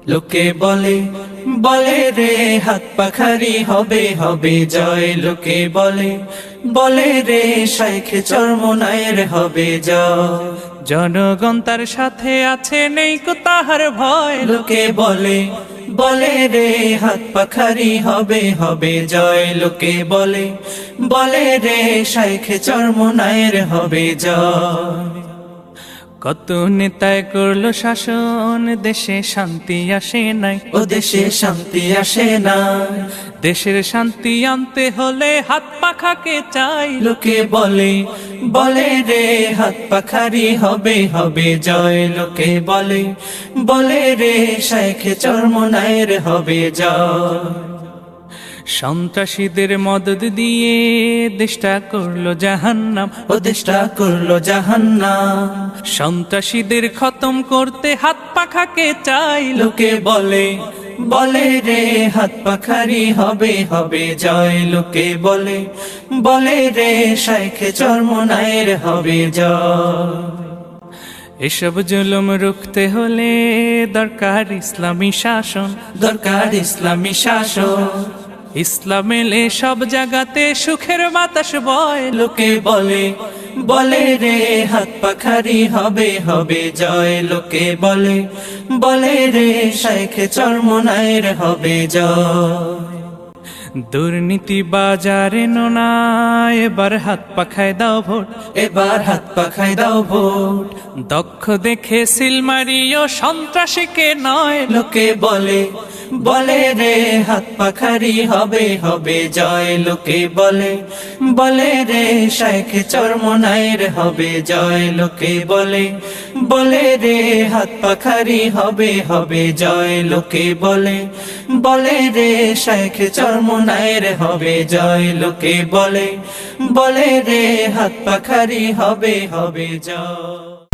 লোকে বলে বলে রে হাত পাখারি হবে হবে জয়। লোকে বলে বলে রে শাইখে চরমনায়ের হবে জয়। জনগণ তার সাথে আছে, নেই কো তাহার ভয়। লোকে বলে বলে রে হাত পাখারি হবে হবে জয়। লোকে বলে বলে রে শাইখে চরমনায়ের হবে জয়। কত নেতায় করলো শাসন, দেশে শান্তি আসে নাই। ও দেশে শান্তি আসে না, দেশের শান্তি আনতে হলে হাত পাখাকে চাই। লোকে বলে বলে রে হাত পাখারি হবে হবে জয়। লোকে বলে বলে রে শাইখে চরমনায়ের হবে জয়। সন্ত্রাসীদের মদদ দিয়ে দেশটা করলো জাহান্নাম, ও দেশটা করলো জাহান্নাম। সন্ত্রাসীদের খতম করতে হাত পাখাকে চাই। লোকে বলে বলে রে হাত পাখারি হবে হবে জয়। লোকে বলে বলে রে শাইখে চরমনায়ের হবে জয়। এসব জুলুম রুখতে হলে দরকার ইসলামী শাসন, দরকার ইসলামী শাসন। ইসলাম এলে সব জায়গাতে সুখের বাতাস বয়। লোকে বলে বলে রে হাত পাখারি হবে হবে জয়। লোকে বলে বলে রে শাইখে চরমনায়ের হবে জয়। দুর্নীতি বাজারে নোনা, এবার হাত পাখায় দাও ভোট, এবার হাত পাখায় দাও ভোট। দক্ষ দেখে সিল মারিও সন্ত্রাসীকে নয়। লোকে বলে বলে রে হাত পাখারি হবে হবে জয়। লোকে বলে বলে রে শাইখে চরমনায়ের হবে জয়। লোকে বলে বলে রে হাত পাখারি হবে হবে জয়। লোকে বলে বলে রে শাইখে চরমনায়ের হবে জয়। লোকে বলে বলে রে হাত পাখারি হবে হবে জয়।